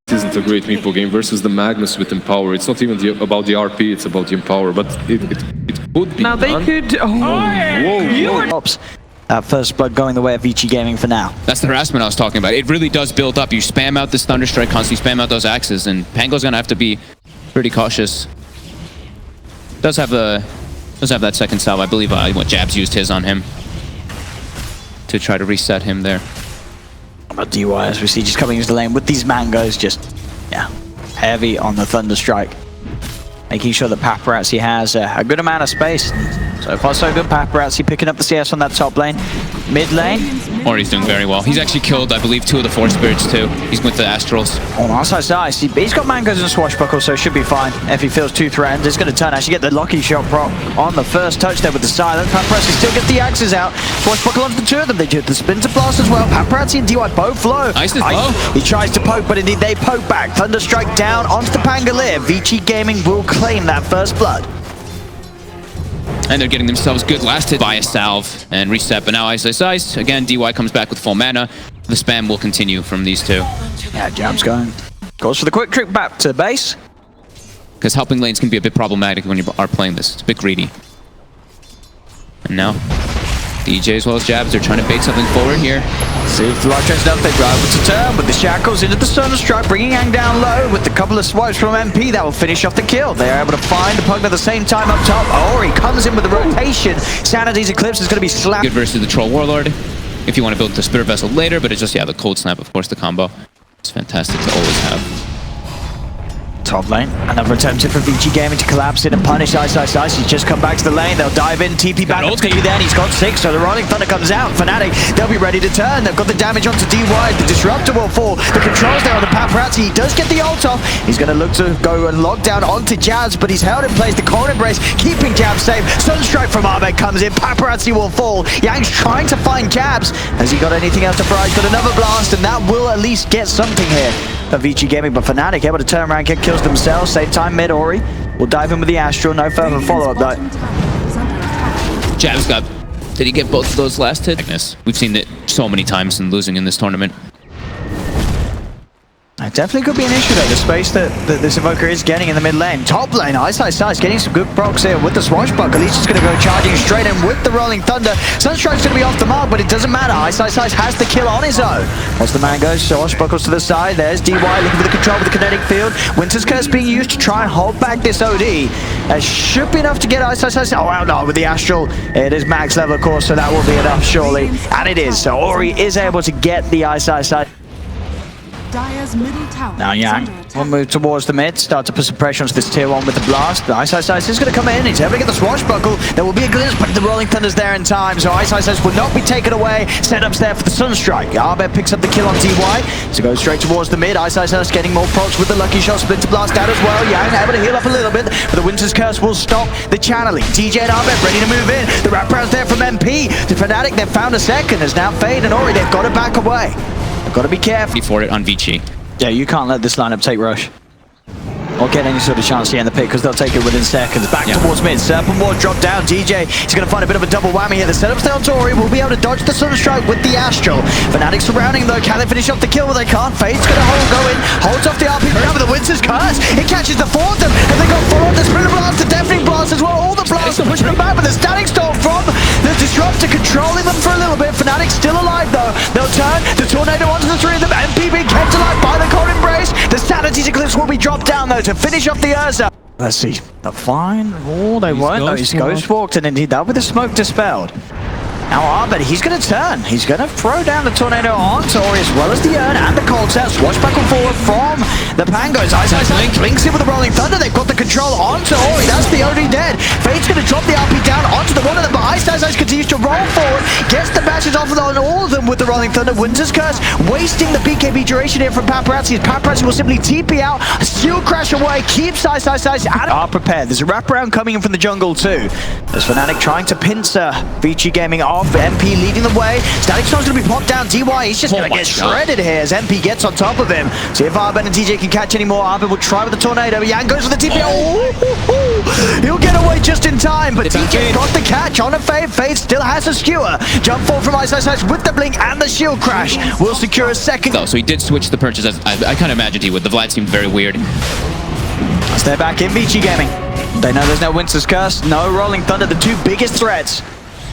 This isn't a great meeple game versus the Magnus with Empower. It's not even about the RP, it's about the Empower, but it could be now they done. could... First blood going the way of Vici Gaming for now. That's the harassment I was talking about. It really does build up. You spam out this Thunderstrike constantly, spam out those axes, and Pango's gonna have to be pretty cautious. Does have that second salve. I believe what Jabs used his on him to try to reset him there. About DY as we see just coming into the lane with these mangoes, just heavy on the Thunderstrike, making sure that Paparazzi has a good amount of space. So far so good. Paparazzi picking up the CS on that top lane. Mid lane. Ori's doing very well. He's actually killed, I believe, 2 of the 4 spirits too. He's with the Astrals. Oh, nice. He's got mangoes and swashbuckle, so should be fine. If he feels too threatened, it's going to turn. Actually get the lucky shot prop on the first touch there with the silence. Paparazzi still gets the axes out. Swashbuckle onto the 2 of them. They do the spin to blast as well. Paparazzi and DY both low. Ice is low. He tries to poke, but indeed they poke back. Thunderstrike down onto the Pangolier. Vici Gaming will claim that first blood. And they're getting themselves good last hit by a salve and reset, but now Ice. Again, DY comes back with full mana. The spam will continue from these 2. Yeah, Jab's going. Goes for the quick trick back to base. Because helping lanes can be a bit problematic when you are playing this. It's a bit greedy. And now, DJ as well as Jabs are trying to bait something forward here. See if the light trains enough, they drive with the turn with the shackles into the Thunderstrike, bringing Yang down low with a couple of swipes from MP that will finish off the kill. They are able to find the Pug at the same time up top. Ori comes in with the rotation. Sanity's Eclipse is going to be slapped. Good versus the Troll Warlord. If you want to build the Spirit Vessel later, but it's just, the Cold Snap, of course, the combo. It's fantastic to always have. Top lane, another attempt for Vici Gaming to collapse in and punish Ice. He's just come back to the lane. They'll dive in, TP back up to you then. He's got 6, so the Rolling Thunder comes out. Fnatic, they'll be ready to turn. They've got the damage onto DY. The Disruptor will fall. The controls there on the Paparazzi. He does get the ult off. He's going to look to go and lock down onto Jabs, but he's held in place. The Cold Embrace keeping Jabs safe. Sunstrike from Ahmed comes in. Paparazzi will fall. Yang's trying to find Jabs. Has he got anything else to fry? He's got another blast, and that will at least get something here for Vici Gaming, but Fnatic able to turn around, get kills themselves. Save time mid. Ori will dive in with the Astral. No further follow-up though. Jabs did he get both of those last hits? We've seen it so many times in losing in this tournament. It definitely could be an issue though, the space that this Evoker is getting in the mid lane. Top lane, Ice getting some good procs here with the Swashbuckle. He's just going to go charging straight in with the Rolling Thunder. Sunstrike's going to be off the mark, but it doesn't matter. Ice has the kill on his own. As the man goes, Swashbuckles to the side. There's DY looking for the control with the kinetic field. Winter's Curse being used to try and hold back this OD. That should be enough to get Ice. Oh, wow, no, with the Astral. It is max level, of course, so that will be enough, surely. And it is. So Ori is able to get the Ice. Now Yang will move towards the mid, start to put some pressure onto this tier 1 with the blast. Ice is going to come in, he's able to get the Swashbuckle. There will be a glimpse, but the Rolling Thunder's there in time, so Ice will not be taken away. Setups there for the Sunstrike. Arbet picks up the kill on DY, so goes straight towards the mid. Ice getting more procs with the lucky shot, Splinter Blast out as well. Yang able to heal up a little bit, but the Winter's Curse will stop the channeling. DJ and Arbet ready to move in. The wraparound's there from MP. The Fnatic, they've found a second, as now Fade and Ori, they've got to back away. Got to be careful. For it on Vici. Yeah, you can't let this lineup take rush or get any sort of chance here in the pick, because they'll take it within seconds. Back towards mid. Serpent Ward drop down. DJ, he's going to find a bit of a double whammy here. The setup's there on Tori. Will be able to dodge the Sunstrike with the Astral. Fnatic surrounding though. Can they finish off the kill? Well, they can't. Fade's going to go in. Holds off the RP with the Winter's Curse. It catches the 4 of them. And they got 4 of the Splinter Blast, the Deafening Blast as well. All the blasts are pushing them back, but the Static Storm from the Disruptor controlling them for a little bit. Fnatic still alive though. They'll turn the Tornado onto the 3 of them. MP being kept alive by the Cold Embrace. The Sanity's Eclipse will be dropped down though to finish off the Ursa. Let's see. The fine. Oh, they won't. No, he's ghost walked, and indeed that with the smoke dispelled. Now Arbet, he's going to turn. He's going to throw down the Tornado on Tori as well as the Urn and the Cold Set. Swashbuckle forward from the Pangos. Ice blinks in with the Rolling Thunder. They've got the control on Tori. That's the OD dead. Fade's going to drop the RP down onto the one of them, but Ice continues to roll forward. Gets the bashes off on all of them with the Rolling Thunder. Winter's Curse wasting the BKB duration here from Paparazzi. Paparazzi will simply TP out, Steel Crash away, keeps Ice out. Are prepared. There's a wraparound coming in from the jungle too. There's Fnatic trying to pincer Vici Gaming off. MP leading the way. Static Storm's going to be popped down. DY, he's just going to get shredded here as MP gets on top of him. See if Arbet and DJ can catch any more. Arbet will try with the Tornado. Yang goes for the TP. He'll get away just in time, but DJ got the catch on a Fade. Fade still has a skewer. Jump forward from iSize with the blink and the shield crash will secure a second. Though, so he did switch the purchase. As I kind of imagined he would. The Vlad seemed very weird. As they're back in Vici Gaming. They know there's no Winter's Curse, no Rolling Thunder, the two biggest threats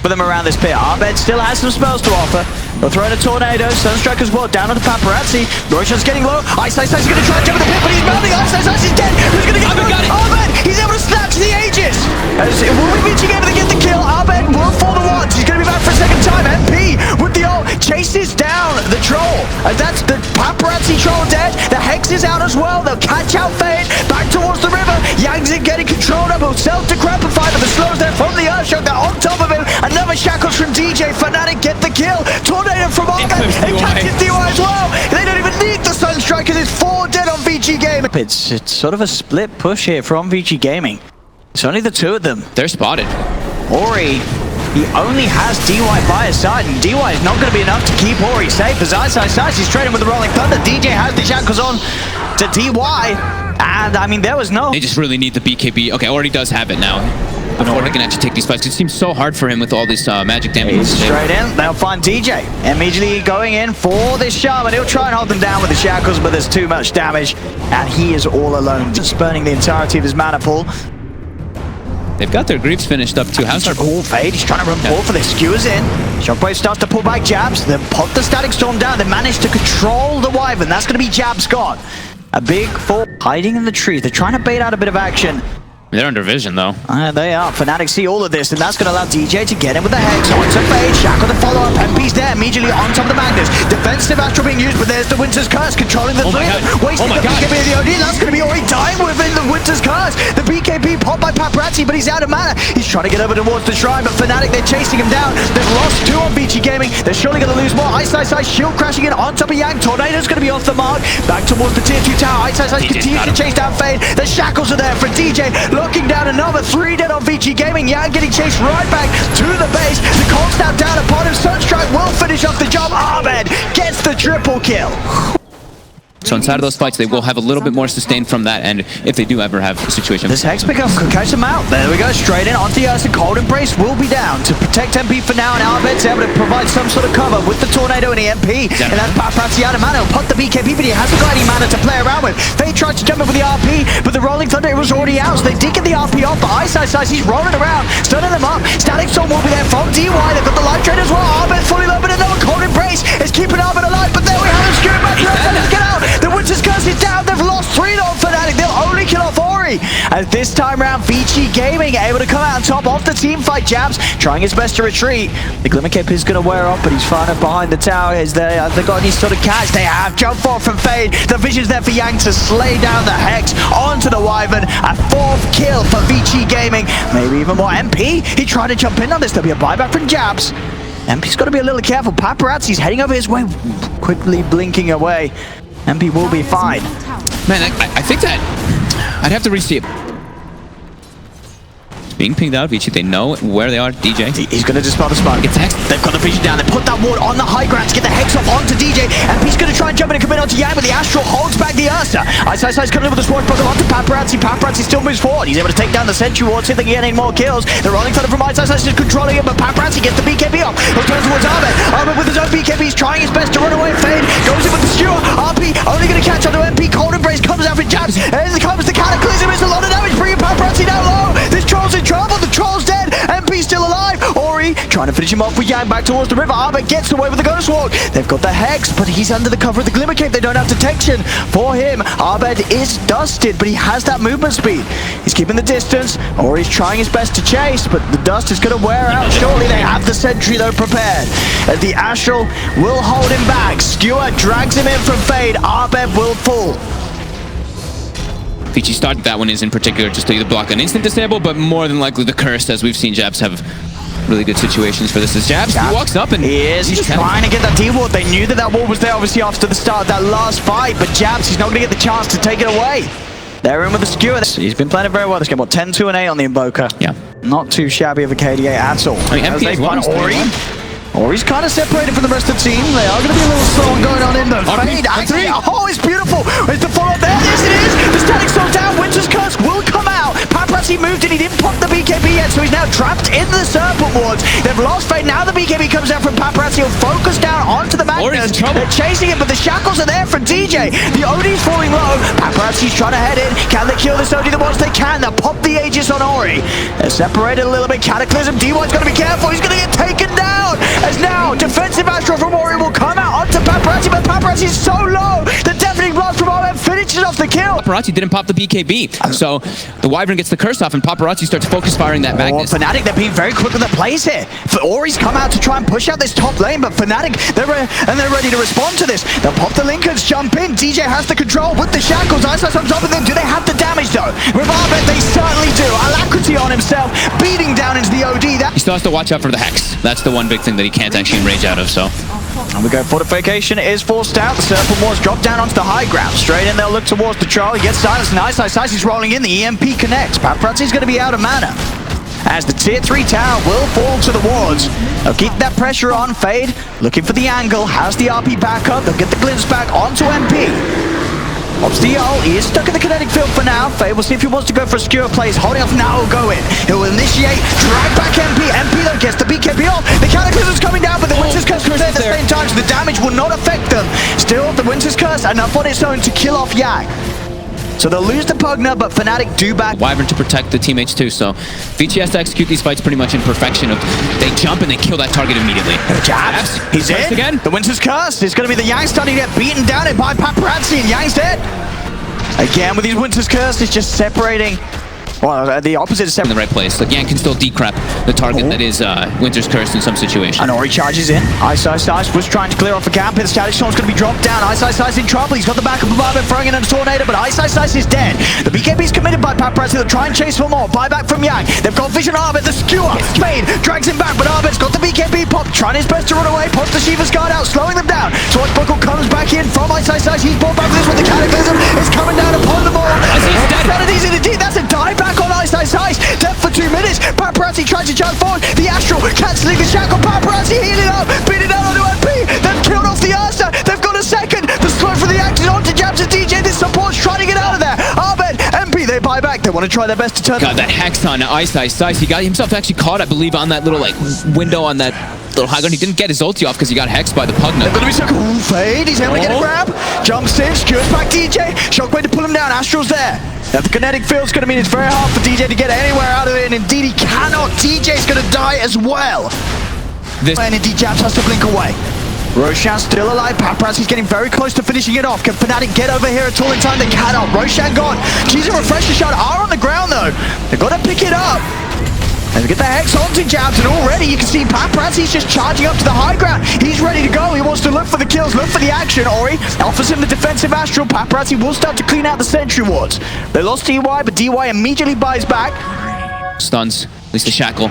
for them around this pit. Arbed still has some spells to offer. They'll throw in a Tornado, Sunstrike as well, down on the Paparazzi. Roshan's getting low. iSize is going to try and jump in the pit, but he's mounting. iSize is dead. Who's going to get him? Arbed! He's able to snatch the Aegis! As it will be Vici Gaming to get the kill. Arbed will fall the watch. He's going to be back for a second time. MP with the ult chases down the troll. As that's the Paparazzi troll dead. The Hex is out as well. They'll catch out Fade. Back towards the river. Yangzin getting control of himself to Crapify, but the slows there from the Earthshock. They're on top of him. Another shackles from DJ. Fnatic get the kill. Tornado from Arbed. It catches DY as well. They don't even need the Sunstrike because it's 4 dead on Vici Gaming. It's sort of a split push here from Vici Gaming. It's only the two of them. They're spotted. Ori, he only has DY by his side, and DY is not going to be enough to keep Ori safe. As iSize is trading with the Rolling Thunder. DJ has the shackles on to DY, and I mean, there was no... They just really need the BKB. Okay, already does have it now. Before he can actually take these fights, it seems so hard for him with all this magic damage. He's straight in. They'll find DJ immediately going in for this shaman. He'll try and hold them down with the shackles, but there's too much damage, and he is all alone, just burning the entirety of his mana pool. They've got their Greaves finished up too. How's our Fade? He's trying to run ball for this. Skewers in. Shockwave starts to pull back Jabs. Then pop the Static Storm down. They manage to control the Wyvern. That's going to be Jabs gone. A big fall hiding in the tree. They're trying to bait out a bit of action. They're under vision though. They are. Fnatic see all of this, and that's going to allow DJ to get in with the Hex. Onto Fade. Shackle the follow-up. MP's there immediately on top of the Magnus. Defensive Astral being used, but there's the Winter's Curse controlling the three. Wasting the BKB of the OD. That's going to be Ori dying within the Winter's Curse. The BKB popped by Paparazzi, but he's out of mana. He's trying to get over towards the shrine, but Fnatic, they're chasing him down. They've lost 2 on Vici Gaming. They're surely going to lose more. iSize shield crashing in on top of Yang. Tornado's going to be off the mark. Back towards the tier 2 tower. iSize continues to chase down Fade. The shackles are there for DJ. Looking down another 3 dead on Vici Gaming. Yang getting chased right back to the base. The cold snap down upon him. Sunstrike will finish off the job. Arbed gets the triple kill. So inside of those fights, they will have a little bit more sustained from that end if they do ever have a situation. This Hex pickup could catch them out. There we go, straight in onto the Ursa. Cold Embrace will be down to protect MP for now, and Arbed's able to provide some sort of cover with the Tornado and the MP. And that's Paparazzi out of mana. He'll put the BKB, but he hasn't got any mana to play around with. Fade tried to jump in with the RP, but the Rolling Thunder was already out, so they did get the RP off. But iSize, he's rolling around, stunning them up. Static Storm will be there from DY. They've got the Life Drain as well. Arbed fully low, but another Cold Embrace is keeping Arbed alive. But there we have him, skewing back. Let's get out. The Winter's Curse is down. They've lost 3 on Fnatic. They'll only kill off Ori. And this time around, Vici Gaming able to come out on top of the team fight. Jabs trying his best to retreat. The Glimmer Cape is going to wear off, but he's fine up behind the tower. Is there? Have they got any sort of catch? They have. Jump forward from Fade. The vision's there for Yang to slay down the Hex onto the Wyvern. A 4th kill for Vici Gaming. Maybe even more. MP, he tried to jump in on this. There'll be a buyback from Jabs. MP's got to be a little careful. Paparazzi's heading over his way, quickly blinking away. MP will be fine. Man, I think that I'd have to re-see it. Being pinged out, Vici, they know where they are. DJ. He's going to dispel the spark. Gets Hex. They've got the vision down. They put that ward on the high ground to get the Hex off onto DJ. And he's going to try and jump in and commit onto Yang, but the Astral holds back the Ursa. iSize coming in with the swashbuckler onto Paparazzi. Paparazzi still moves forward. He's able to take down the Sentry ward, see if they can get any more kills. The Rolling Thunder from iSize is controlling him, but Paparazzi gets the BKB off. He'll turn towards Arbed. Arbed with his own BKB. He's trying his best to run away. Fade goes in with the skewer. RP only going to catch onto MP. Cold Embrace comes out for Jabs. And comes the Cataclysm. It's a lot of damage, bringing Paparazzi down low. This troll's in trouble. The troll's dead. MP's still alive. Ori trying to finish him off with Yang back towards the river. Arbed gets away with the Ghost Walk. They've got the Hex, but he's under the cover of the Glimmer Cape. They don't have detection for him. Arbed is dusted, but he has that movement speed. He's keeping the distance. Ori's trying his best to chase, but the dust is going to wear out. Surely they have the Sentry though prepared. As the Astral will hold him back. Skewer drags him in from Fade. Arbed will fall. Vici started that one is in particular just to either block an instant disable, but more than likely the curse, as we've seen Jabs have really good situations for this. As Jabs, he walks up and he's trying to get that D-ward. They knew that that ward was there obviously after the start of that last fight, but Jabs, he's not going to get the chance to take it away. They're in with the skewer. He's been playing it very well this game. What, 10, 2, and 8 on the Invoker? Yeah. Not too shabby of a KDA at all. I mean, MP they find Ori. Ori's kind of separated from the rest of the team. They are going to be a little slow going on in the Fade. Oh, it's beautiful. It's the follow-up there. Yes, it is. The Static Storm down. Winter's Curse will come out. Paparazzi moved in. He didn't pop the BKB yet, so he's now trapped in the Serpent wards. They've lost Fade. Now the BKB BKB comes out from Paparazzi. He'll focus down onto the Magnus. They're chasing him, but the shackles are there for DJ. The OD's falling low. Paparazzi's trying to head in. Can they kill this OD the most they can? They'll pop the Aegis on Ori. They're separated a little bit. Cataclysm. D1's got to be careful. He's going to get taken down. As now, defensive Astral from Ori will come out onto Paparazzi, but Paparazzi's so low. The deafening blast from Arben finishes off the kill. Paparazzi didn't pop the BKB, so the Wyvern gets the curse off, and Paparazzi starts focus firing that Magnus. Fnatic, they're being very quick with the plays here. Ori's come out to try and push out this top lane, but Fnatic, they're ready to respond to this. They'll pop the Linkers, jump in. DJ has the control with the shackles. Ice on top of them. Do they have the damage though? With Arben, they certainly do. Alacrity on himself, beating down into the OD. He still has to watch out for the Hex. That's the one big thing that he can't actually enrage out of, so. And we go, fortification is forced out. The Serpent Wars drop down onto the high ground. Straight in, they'll look towards the Charlie. Gets silenced. Nice. He's rolling in. The EMP connects. Paparazzi's going to be out of mana. As the tier 3 tower will fall to the wards. They'll keep that pressure on. Fade, looking for the angle. Has the RP back up. They'll get the glimpse back onto MP. Ops the ult, he is stuck in the kinetic field for now. Fade will see if he wants to go for a skewer play. He's holding off now, he'll go in. He'll initiate, drag back MP. MP though gets the BKB off. The Cataclysm's coming down, but the Winter's Curse is there at the same time, so the damage will not affect them. Still, the Winter's Curse, enough on its own to kill off Yang. So they'll lose the Pugna, but Fnatic do back. Wyvern to protect the teammates too, so Vici has to execute these fights pretty much in perfection. They jump and they kill that target immediately. Jabs, he's in. Again. The Winter's Curse is going to be the Yang starting to get beaten down by Paparazzi, and Yang's dead. Again with his Winter's Curse, it's just separating. Well, the opposite is in the right place. Like Yang can still decrap the target that is Winter's Curse in some situation. And Ori charges in. Ice was trying to clear off a camp. The Static Storm's going to be dropped down. Ice in trouble. He's got the backup of Arben throwing in a tornado, but Ice is dead. The BKB's committed by Paparazzi. They'll try and chase for more. Buyback from Yang. They've got vision on Arben. The skewer. Spade drags him back, but Arben's got the BKB pop. Trying his best to run away. Pops the Shiva's guard out, slowing them down. Swashbuckle comes back in from Ice. He's brought back with this with the Cataclysm. It's coming down upon them all. He's dead. That's a die back on Ice. Dead for 2 minutes. Paparazzi tries to charge forward. The Astral cancelling the shackle. Paparazzi healing up. Beating down onto MP. They've killed off the Ursa. They've got a second. The slow for the action onto Jabs and DJ. This support's trying to get out of there. Arben, MP, they buy back. They want to try their best to turn. Got that Hex on Ice. He got himself actually caught, I believe, on that little like window on that little high ground. He didn't get his ulti off because he got hexed by the Pugna. They're going to be so cool. Fade. He's able to get a grab. Jumps in. Secures back DJ. Shockwave to pull him down. Astral's there. Now the kinetic field's going to mean it's very hard for DJ to get anywhere out of it, and indeed he cannot. DJ's going to die as well. And indeed Jabs has to blink away. Roshan still alive. Paparazzi's getting very close to finishing it off. Can Fnatic get over here at all in time? They cannot. Roshan gone. Keys and Refresher Shot are on the ground though. They've got to pick it up. And get the Hex onto Jabs, and already you can see Paparazzi's just charging up to the high ground. He's ready to go. He wants to look for the kills, look for the action. Ori offers him the defensive Astral. Paparazzi will start to clean out the sentry wards. They lost DY, but DY immediately buys back. Stuns, at least the shackle.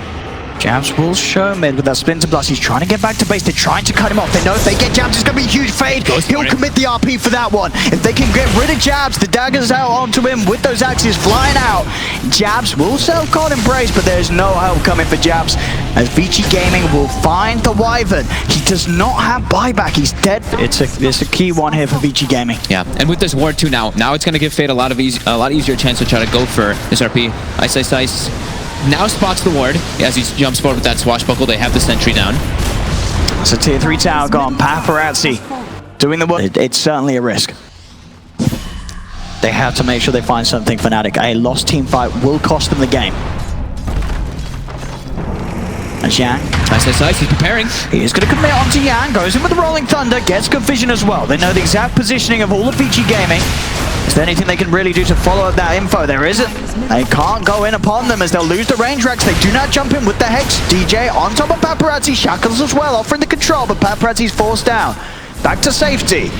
Jabs will show mid with that Splinter Blast. He's trying to get back to base. They're trying to cut him off. They know if they get Jabs, it's going to be a huge fade. He'll commit the RP for that one. If they can get rid of Jabs, the daggers out onto him with those axes flying out. Jabs will self-card Embrace, but there's no help coming for Jabs. As Vici Gaming will find the Wyvern. He does not have buyback. He's dead. It's a key one here for Vici Gaming. Yeah, and with this ward too now it's going to give Fade a lot easier chance to try to go for this RP. Ice. Now spots the ward as he jumps forward with that swashbuckle. They have the sentry down. It's a tier 3 tower gone. Paparazzi doing the work. It's certainly a risk. They have to make sure they find something. Fnatic. A lost team fight will cost them the game. As Yang. Ice, he's preparing. He is going to commit onto Yang. Goes in with the Rolling Thunder. Gets good vision as well. They know the exact positioning of all of Vici Gaming. Is there anything they can really do to follow up that info? There isn't. They can't go in upon them as they'll lose the range racks. They do not jump in with the Hex. DJ on top of Paparazzi. Shackles as well, offering the control, but Paparazzi's forced down. Back to safety.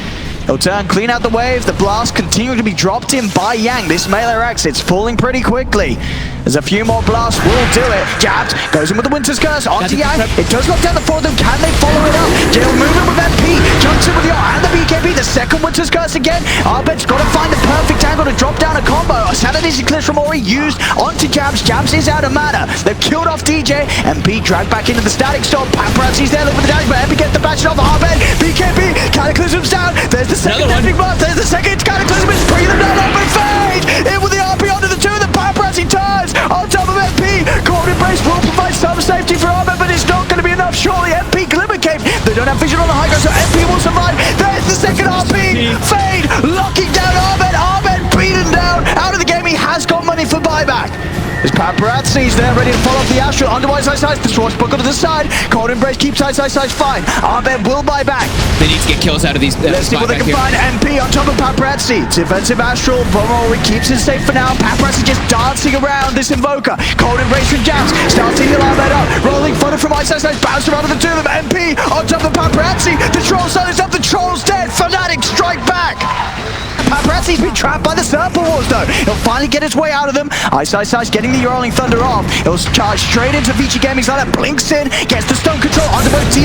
He'll turn, clean out the wave. The blast continuing to be dropped in by Yang. This melee axe, it's falling pretty quickly. There's a few more blasts, will do it. Jabs goes in with the Winter's Curse onto Yang. It does lock down the four of them. Can they follow it up? Jill moving with MP. Jumps in with the and the BKB. The second Winter's Curse again. Arben's got to find the perfect angle to drop down a combo. A Sanity's Eclipse from Ori used onto Jabs. Jabs is out of mana. They've killed off DJ. MP dragged back into the Static Storm. Paparazzi's there looking for the damage, but MP gets the batch off Arben. BKB. Cataclysm's down. There's the second deafening blast. There's the second Cataclysm. It's bringing them down. Open Fade. In with the RP onto the two. The Paparazzi turns on top of MP. Cold Embrace will provide some safety for Arben, but it's not going to be enough. Surely MP They don't have vision on the high ground, so MP will survive. There's the second RP. Fade locking down Ahmed. Ahmed beaten down out of the game. He has got money for buyback. There's Paparazzi's there, ready to follow up the Astral. Underwise, side, the Swartz buckle to the side. Cold Embrace keeps side, fine. Ahmed will buy back. They need to get kills out of these. Let's see what they can find. MP on top of Paparazzi. Defensive Astral. Bomori keeps it safe for now. Paparazzi just dancing around this Invoker. Cold Embrace from Jams. Starting to heal Ahmed up. Rolling fodder from side, bounce around to the two of them. MP on top of Paparazzi. The Troll silence up. The Troll's dead. Fnatic strike back. Paparazzi's been trapped by the Serpent Wars though. He'll finally get his way out of them. Ice getting the Rolling Thunder off. He'll charge straight into Vici Gaming's lineup. Blinks in, gets the stone control onto both DY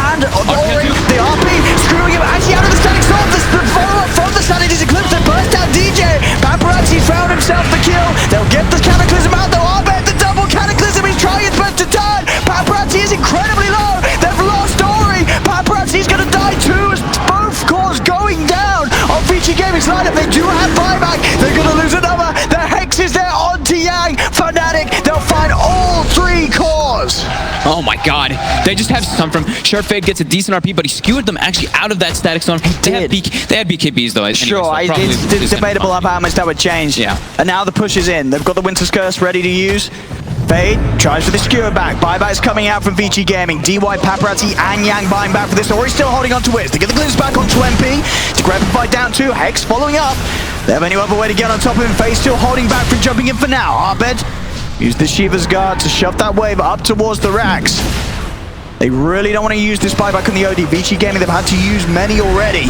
and Ori. The RP screwing him actually out of the static storm. The follow-up from the Sanity's Eclipse to burst out DJ. Paparazzi found himself the kill. They'll get the Cataclysm out though. Ahmed, the double Cataclysm. He's trying his best to turn. Paparazzi is incredibly low. They've lost Ori. Paparazzi's gonna die too as both cores going down on Vici Gaming's lineup. They do have buyback. They're gonna lose another. The Hex is there on Yang. Fnatic, they'll find all three cores. Oh my god. They just have some from Sure Fade gets a decent RP, but he skewered them actually out of that static storm. They had BKBs though. Sure, it's debatable how much that would change. Yeah. And now the push is in. They've got the Winter's Curse ready to use. Fade tries for the skewer back. Buyback's coming out from Vici Gaming. DY, Paparazzi, and Yang buying back for this. Ori still holding on to Wiz. They get the glimpse back onto MP. To grab the fight down to Hex following up. They have any other way to get on top of him. Fade still holding back from jumping in for now. Ahmed use the Shiva's Guard to shove that wave up towards the racks. They really don't want to use this buyback on the OD. Vici Gaming, they've had to use many already.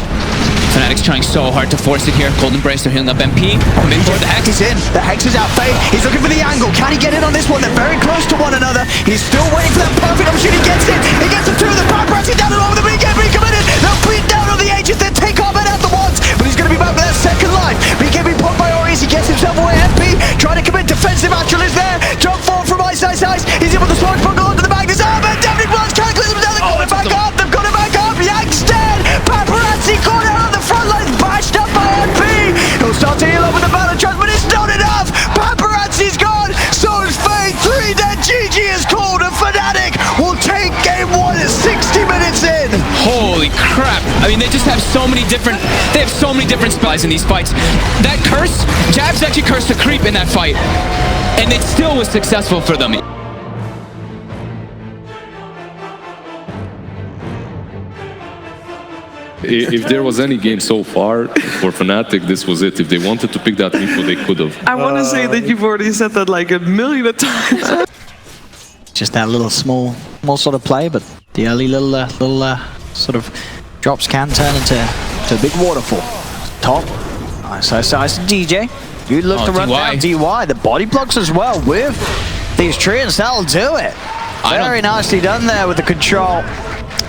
Fnatic's trying so hard to force it here. Cold Embrace, they're healing up MP. The Hex is in. The Hex is out. Fade, he's looking for the angle. Can he get in on this one? They're very close to one another. He's still waiting for that perfect opportunity. He gets it. He gets the two of the Paparazzi down along with the BKB committed. They'll beat down on the Aegis. They'll take Ahmed out the once, but he's going to be back for that second life. BKB popped by Ori as he gets himself away. MP trying to commit. Defensive Astral is there. Jump forward from Ice. He's able to Swartz buckle onto the back. There's Ahmed. Definitely blocks. Cataclysm down. They've got it back up. They've got it back up. Yang's dead. Paparazzi caught out on the front line. Bashed up by MP. He'll start to heal up with the battle charge, but it's not enough. Paparazzi's gone. So is Fade. 3 dead. GG is called, and Fnatic will take game 1 at 60 minutes in. Holy crap. I mean, they just have so many different spies in these fights. That curse, Jabs actually cursed a creep in that fight, and it still was successful for them. If there was any game so far for Fnatic, this was it. If they wanted to pick that info, they could have. I want to say that you've already said that like a million of times. Just that little small sort of play, but the early little sort of drops can turn into a big waterfall. Top, nice DJ. Good look to run down DY. The body blocks as well with these treants. That'll do it. Very nicely done there with the control.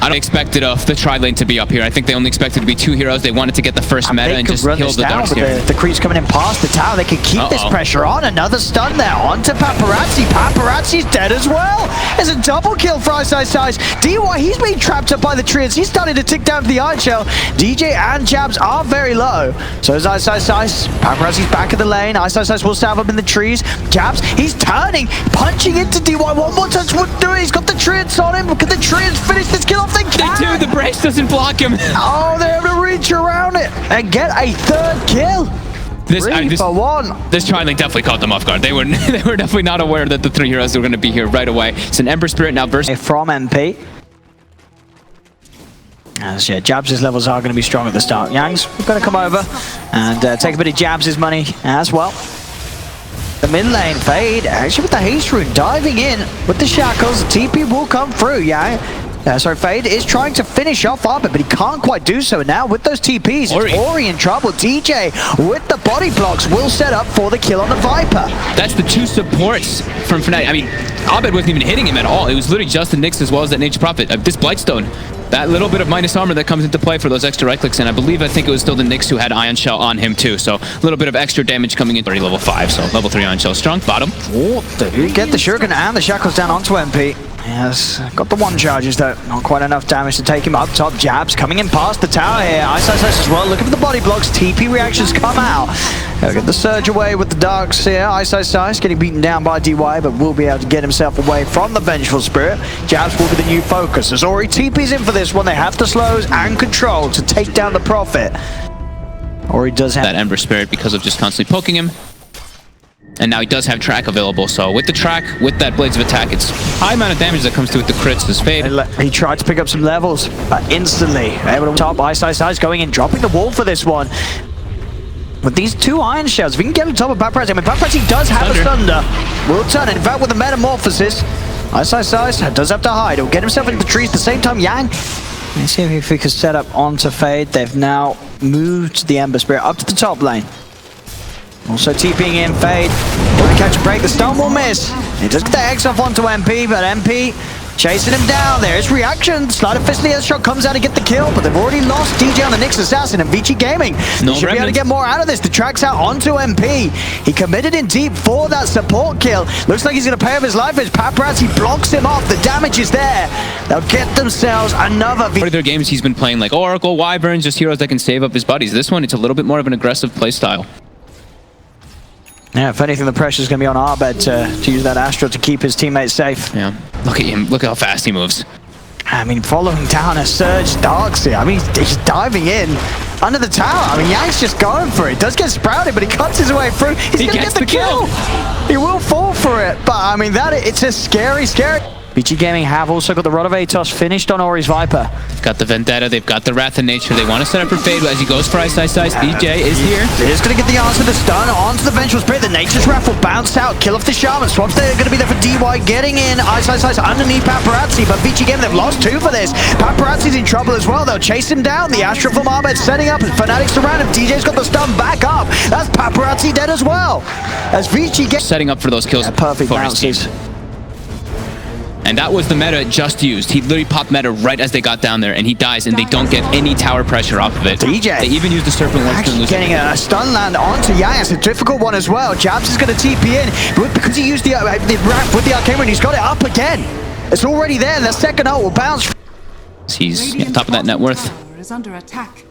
I don't expected the tri-lane to be up here. I think they only expected to be 2 heroes. They wanted to get the first meta and just kill the Darkseer. The creeps coming in past the tower. They could keep this pressure on. Another stun there onto Paparazzi. Paparazzi's dead as well. There's a double kill for Ice. DY, he's being trapped up by the treants. He's starting to tick down to the Iron Shell. DJ and Jabs are very low. So is Ice. Paparazzi's back in the lane. Ice will stab up in the trees. Jabs, he's turning, punching into DY. One more touch would do it. He's got the treants on him. Can the treants finish this kill off? They do. The brace doesn't block him. Oh, they're able to reach around it and get a third kill. This tri-lane definitely caught them off guard. They were definitely not aware that the 3 heroes were going to be here right away. It's an Ember Spirit now versus from MP. As Jabs' levels are going to be strong at the start. Yang's going to come over and take a bit of Jabs' money as well. The mid lane, Fade, actually with the haste rune, diving in with the shackles. The TP will come through, so Fade is trying to finish off Arbit, but he can't quite do so. Now with those TPs, it's Ori in trouble. DJ with the body blocks will set up for the kill on the Viper. That's the 2 supports from Fnatic. I mean, Abed wasn't even hitting him at all. It was literally just the Nyx as well as that Nature Prophet. This Blightstone, that little bit of minus armor that comes into play for those extra right clicks, and I think it was still the Nyx who had Ion Shell on him too, so a little bit of extra damage coming in. 30 level 5, so level 3 Ion Shell strong. Bottom. Oh, they get the Shuriken and the Shackles down onto MP. Yes, got the one charges though. Not quite enough damage to take him up top. Jabs coming in past the tower here. Ice as well. Looking for the body blocks. TP reactions come out. They'll get the surge away with the darks here. Ice getting beaten down by DY, but will be able to get himself away from the Vengeful Spirit. Jabs will be the new focus. As Ori TP's in for this one, they have the slows and control to take down the Prophet. Ori does have that Ember Spirit because of just constantly poking him. And now he does have track available, so with the track, with that Blades of Attack, it's high amount of damage that comes to it, the crits, the Fade. He tried to pick up some levels, but instantly able to top. Ice going in, dropping the wall for this one. With these two Iron Shells, if we can get on top of Paparazzi, I mean, Paparazzi does have a Thunder. Will turn it. In fact, with the Metamorphosis, Ice does have to hide. He'll get himself into the trees at the same time. Yang, let's see if he can set up onto Fade. They've now moved the Ember Spirit up to the top lane. Also TPing in Fade. Going to catch a break. The stun will miss. He does get the X off onto MP, but MP chasing him down. There's reaction. Sleight of Fist in the shot comes out to get the kill, but they've already lost DJ on the Nyx Assassin and Vici Gaming. They should be able to get more out of this. The track's out onto MP. He committed in deep for that support kill. Looks like he's going to pay off his life as Paparazzi blocks him off. The damage is there. They'll get themselves another. Part of their games he's been playing like Oracle, Wyverns, just heroes that can save up his buddies. This one, it's a little bit more of an aggressive playstyle. Yeah, if anything, the pressure's going to be on Arbed to use that Astral to keep his teammates safe. Yeah, look at him. Look how fast he moves. I mean, following down a Surge Darks here. I mean, he's diving in under the tower. I mean, Yang's just going for it. Does get sprouted, but he cuts his way through. He's going to get the kill. He will fall for it, but I mean, it's a scary. Vici Gaming have also got the Rod of Atos finished on Ori's Viper. They've got the Vendetta, they've got the Wrath of Nature. They want to set up for Fade, but as he goes for Ice, DJ is here. He's going to get the answer, the stun onto the Vengeful Spirit. The Nature's Wrath will bounce out, kill off the Shaman. Swaps there, going to be there for DY, getting in. Ice underneath Paparazzi, but Vici Gaming, they've lost two for this. Paparazzi's in trouble as well. They'll chase him down. The Astral from Arbed setting up, and Fnatic's around him. DJ's got the stun back up. That's Paparazzi dead as well. As Vici gets setting up for those kills. Perfect bounces. And that was the meta just used. He literally popped meta right as they got down there, and he dies, and they don't get any tower pressure off of it. DJ. They even use the Serpent once to lose. Getting a stun land onto Yang. It's a difficult one as well. Jabs is going to TP in, but because he used the wrap with the Arcane Rune, he's got it up again. It's already there. The second ult will bounce. He's top of that net worth. Is under attack.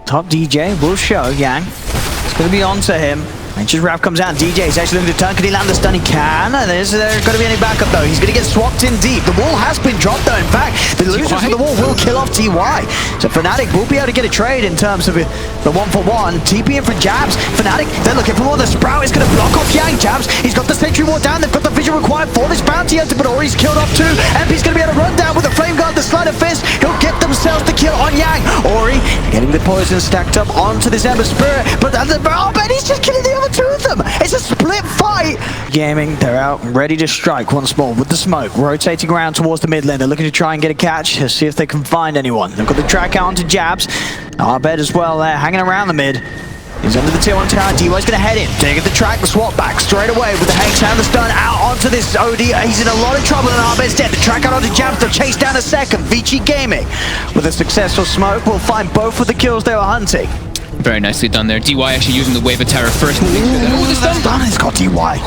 Top DJ will show Yang. It's going to be onto him. Nature's Wrath comes out. DJ is actually looking to turn. Can he land the stun? He can. There's going to be any backup though. He's going to get swapped in deep. The wall has been dropped though. In fact, the losers of the wall will kill off TY. So Fnatic will be able to get a trade in terms of the 1-for-1. TP in for Jabs. Fnatic, they're looking for more. The Sprout is going to block off Yang. Jabs, he's got the Sentry Ward down. They've got the vision required for this bounty hunter, but Ori's killed off too. MP's going to be able to run down with the Flame Guard, the Sleight of Fist. He'll get themselves the kill on Yang. Ori getting the poison stacked up onto this Ember Spirit, but he's just killing the other two of them. It's a split fight. Gaming, they're out, ready to strike once more with the smoke, rotating around towards the mid lane. They're looking to try and get a catch, to see if they can find anyone. They've got the track out onto Jabs. Arbed as well there, hanging around the mid. He's under the tier 1 tower. DY's going to head in. They get the track, the swap back straight away with the Hex and the stun out onto this OD. He's in a lot of trouble and Arbed's dead. The track out onto Jabs. They'll chase down a second. Vici Gaming with a successful smoke will find both of the kills they were hunting. Very nicely done there. DY actually using the Wave of Terror first to make sure that the stun has got DY.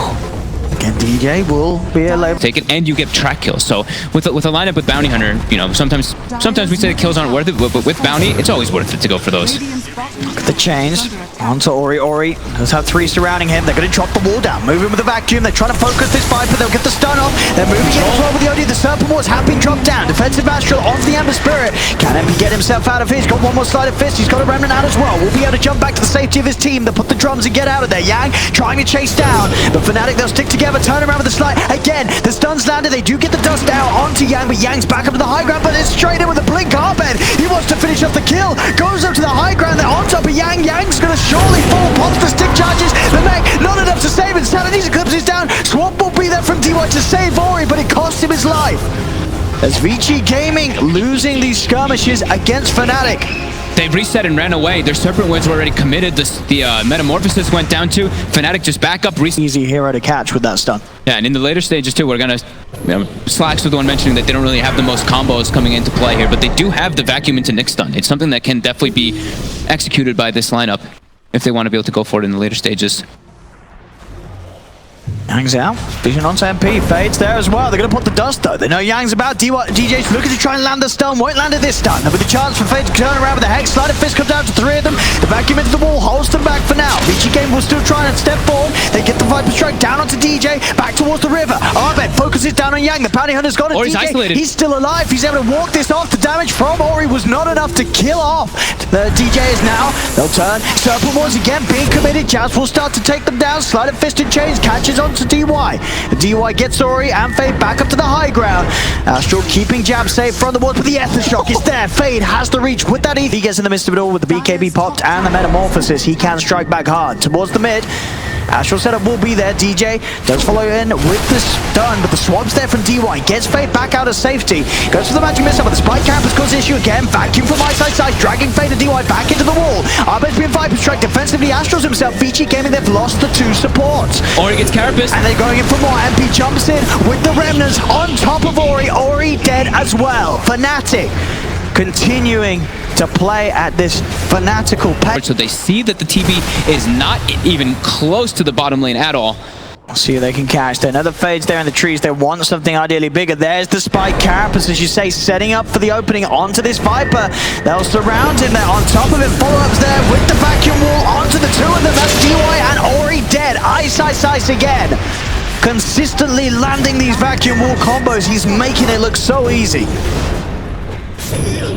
Again, DJ will be a label. Take it, and you get track kills. So with a lineup with Bounty Hunter, you know, sometimes we say the kills aren't worth it, but with Bounty, it's always worth it to go for those. Look at the chains onto Ori. Ori does have three surrounding him. They're going to drop the wall down, move him with a vacuum. They're trying to focus this fight, but they'll get the stun off. They're moving in as well with the OD. The Serpent Wards have been dropped down. Defensive Astral onto the Ember Spirit. Can MP get himself out of his? Got one more Sleight of Fist. He's got a Remnant out as well. Will be able to jump back to the safety of his team. They'll put the drums and get out of there. Yang trying to chase down, but Fnatic, they'll stick together, turn around with the slide. Again, the stun's landed. They do get the dust out onto Yang, but Yang's back up to the high ground, but it's straight in with a blink Arbed. He wants to finish off the kill. Goes up to the high ground. They're on top of Yang. Yang's going to surely fall. Pops the stick charges. The mech, not enough to save it. Sanity's eclipses down. Swamp will be there from DY to save Ori, but it costs him his life. As Vici Gaming losing these skirmishes against Fnatic. They reset and ran away. Their Serpent Wards were already committed. The Metamorphosis went down too. Fnatic just back up. Easy hero to catch with that stun. Yeah, and in the later stages too, we're gonna... Slacks was the one mentioning that they don't really have the most combos coming into play here, but they do have the vacuum into Nyx stun. It's something that can definitely be executed by this lineup if they want to be able to go for it in the later stages. Yang's out. Vision onto MP. Fades there as well. They're going to put the dust though. They know Yang's about. DJ's looking to try and land the stun. Won't land it this time. There'll be the chance for Fade to turn around with the Hex. Slide of Fist comes down to 3 of them. The vacuum into the wall holds them back for now. Vici game will still try and step forward. They get the Viper Strike down onto DJ. Back towards the river. Arbet focuses down on Yang. The Bounty Hunter's got it. Ori's isolated. He's still alive. He's able to walk this off. The damage from Ori was not enough to kill off. The DJ is now. They'll turn. Serpent Wars again being committed. Jazz will start to take them down. Slide of Fist and Chains catches onto DY. DY gets Ori and Fade back up to the high ground. Astral keeping Jab safe from the woods, but the Shock is there. Fade has the reach with that He gets in the midst of it all with the BKB popped and the Metamorphosis. He can strike back hard towards the mid. Astral setup will be there. DJ does follow in with the stun, but the swap's there from DY. Gets Fade back out of safety. Goes for the magic missile, but the spike campers cause issue again. Vacuum from side, dragging Fade and DY back into the wall. Arbet's being Viper Strike defensively. Astral's himself. Vici Gaming, they've lost the 2 supports. Ori gets Carapace. And they're going in for more. MP jumps in with the Remnants on top of Ori. Ori dead as well. Fnatic continuing to play at this fanatical pace. So they see that the TV is not even close to the bottom lane at all. We'll see if they can catch there. Another Fades there in the trees. They want something ideally bigger. There's the Spike Carapace, as you say, setting up for the opening onto this Viper. They'll surround him there. On top of it, follow-ups there with the vacuum wall onto the 2 of them. That's DY and Ori dead. Ice again. Consistently landing these vacuum wall combos. He's making it look so easy.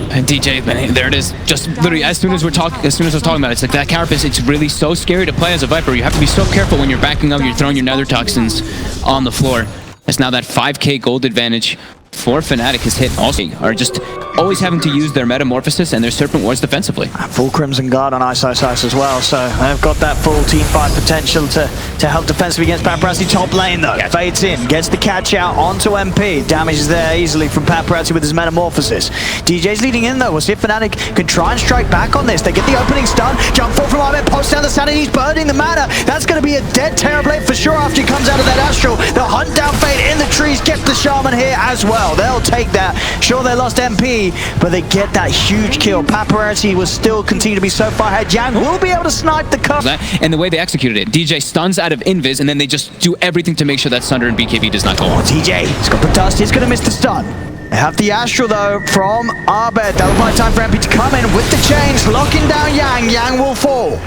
And DJ, man, there it is. Just literally, as soon as I was talking about it, it's like that Carapace. It's really so scary to play as a Viper. You have to be so careful when you're backing up. You're throwing your Nether Toxins on the floor. It's now that 5k gold advantage for Fnatic has hit. Also, are just always having to use their Metamorphosis and their Serpent Wars defensively. Full Crimson Guard on Ice as well, so they've got that full team fight potential to help defensively against Paparazzi. Top lane though, Fades in, gets the catch out onto MP. Damage is there easily from Paparazzi with his Metamorphosis. DJ's leading in though. We'll see if Fnatic can try and strike back on this. They get the opening stun, jump forward from Arbet, post down the Sanity, he's burning the mana. That's going to be a dead Terrorblade for sure after he comes out of that Astral. They'll hunt down Fade in the trees, get the Shaman here as well. They'll take that. Sure, they lost MP, but they get that huge kill. Paparazzi will still continue to be so far ahead. Yang will be able to snipe the cover. And the way they executed it, DJ stuns out of Invis, and then they just do everything to make sure that Sunder and BKB does not go on. DJ, he's got the dust, he's going to miss the stun. They have the Astral though from Arbet. That'll buy time for MP to come in with the chains, locking down Yang. Yang will fall.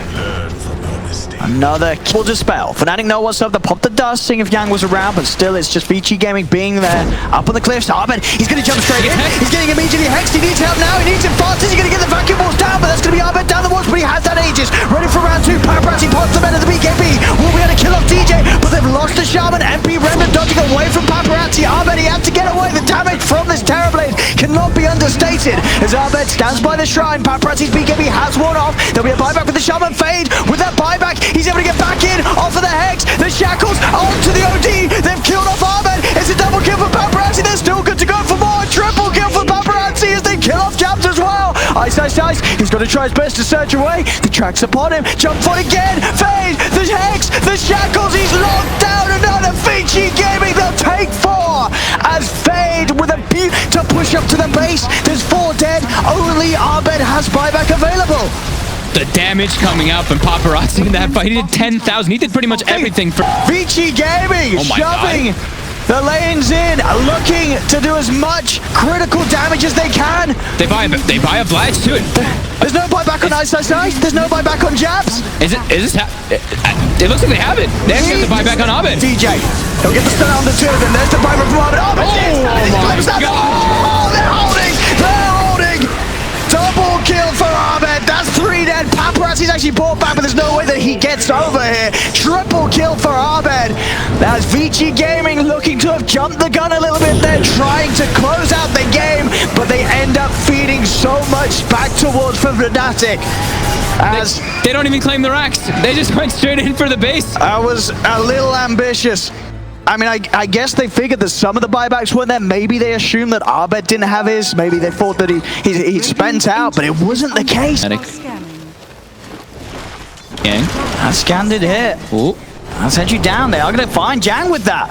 Another will dispel. Fnatic know what's up. They pop the dust, seeing if Yang was around, but still it's just Vici Gaming being there. Up on the cliffs, Arbet, he's going to jump straight in. He's getting immediately hexed. He needs help now. He needs it fast. Is he going to get the vacuum walls down? But that's going to be Arbet down the walls, but he has that Aegis. Ready for round 2. Paparazzi pops the men of the BKB. Will be able to kill off DJ, but they've lost the Shaman. MP Remnant dodging away from Paparazzi. Arbet, he had to get away. The damage from this Terrorblade cannot be understated. As Arbet stands by the shrine, Paparazzi's BKB has worn off. There'll be a buyback with the Shaman. Fade with that buyback. He's able to get back in, off of the Hex, the Shackles, onto the OD. They've killed off Arbet. It's a double kill for Paparazzi. They're still good to go for more. Triple kill for Paparazzi as they kill off Jabs as well. Ice. He's going to try his best to surge away. The track's upon him. Jump for it again. Fade, the Hex, the Shackles. He's locked down another Vici Gaming. They'll take 4 as Fade with a beat to push up to the base. There's 4 dead. Only Arbet has buyback available. The damage coming out from Paparazzi in that fight. He did 10,000. He did pretty much everything for Vici Gaming shoving the lanes in, looking to do as much critical damage as they can. They buy a Vlad too. There's no buyback on Ice. There's no buyback on Jabs. Is this it looks like they have it. They actually have the buyback on Arbet. DJ, he'll get the stun on the 2 of them. There's the buyback from Arbet. Oh my God. Oh, they're holding. Double kill for Arbet. That's 3 dead. Paparazzi's actually brought back, but there's no way that he gets over here. Triple kill for Arbet. That's Vici Gaming looking to have jumped the gun a little bit. They're trying to close out the game, but they end up feeding so much back towards Fnatic. They don't even claim the racks. They just went straight in for the base. I was a little ambitious. I mean, I guess they figured that some of the buybacks weren't there. Maybe they assumed that Arbet didn't have his. Maybe they thought that he'd spent out, but it wasn't the case. Gang. I scanned it here. Ooh. I sent you down there. I'm going to find Jang with that.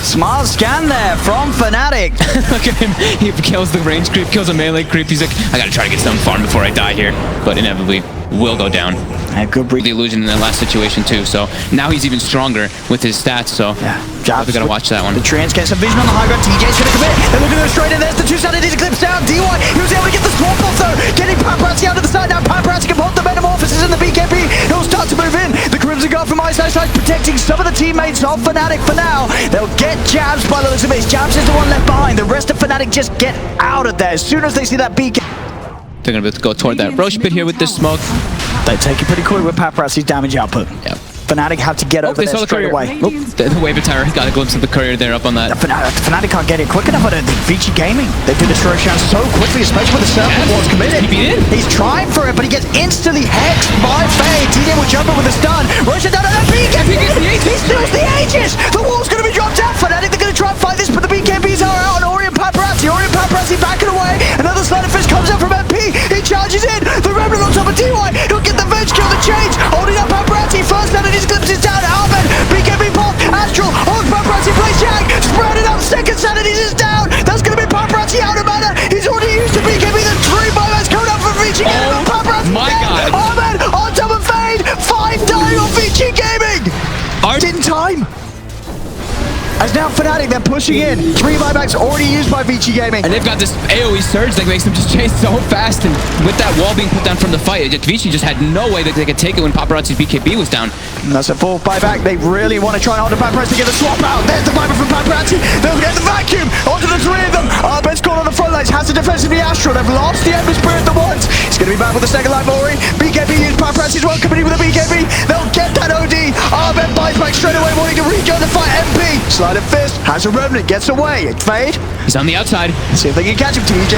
Smart scan there from Fnatic. Look at him. He kills the range creep, kills a melee creep. He's like, I gotta try to get some farm before I die here. But inevitably, will go down. And good breed. The illusion in that last situation too. So now he's even stronger with his stats. So Yeah, we gotta watch that one. The Trans gets some vision on the high ground. TJ's gonna commit. They're looking to go straight in. There's the two sanities eclipse down. DY, he was able to get the swap off though. Getting Paparazzi out of the side. Now Paparazzi can pop the metamorphosis in the BKB. He'll start to move in. The Crimson Guard from Ice side protecting some of the teammates of Fnatic for now. They'll get Jabs by the looks of it. Jabs is the one left behind. The rest of Fnatic just get out of there as soon as they see that BKB. They're gonna be able to go toward that Roche pit here with this smoke. They take it pretty quick with Paparazzi's damage output. Yeah. Fnatic have to get over They there saw the straight courier. away. The wave attire got a glimpse of the courier there up on that. Fnatic can't get it quick enough, I don't think. Vici Gaming, they do destroy chance so quickly, especially with the Serpent Ward's committed. He beat it. He's trying for it, but he gets instantly hexed by Fade. TJ will jump in with a stun. Roshan down on that BKB. He steals the Aegis. The wall's going to be dropped out. Fnatic, they're going to try and fight this, but the BKBs are out on Ori and Paparazzi. Ori and Paparazzi backing away. Another Slider Fist comes out from MP. He charges in. The Remnant on top of DY. He'll get the Venge kill, the change. Holding up Paparazzi. First down and his glimpses down. Alvin, BKB pop, Astral, on Paparazzi plays Jag, spread it out, second Sanities is down, that's going to be Paparazzi out of mana, he's already used the BKB, the 3 buybacks coming up from Vici Gaming, Paparazzi my dead. God. Alvin, on top of Fade, 5 dying on Vici Gaming, in time. As now Fnatic, they're pushing in. 3 buybacks already used by Vici Gaming. And they've got this AoE surge that makes them just chase so fast, and with that wall being put down from the fight, Vici just had no way that they could take it when Paparazzi's BKB was down. And that's a 4th buyback. They really want to try and hold the Paparazzi to get the swap out. There's the buyback from Paparazzi. They'll get the vacuum onto the 3 of them. Ben's caught on the front lines. Has to defensively Astral. They've lost the Ember Spirit the once. He's going to be back with the second line Ori. BKB used Paparazzi as well, competing with the BKB. They'll get that OD. Ben buys back straight away, wanting to rejoin the fight. MP. Slider Fist has a Remnant, gets away. Fade. He's on the outside. See if they can catch him, TJ.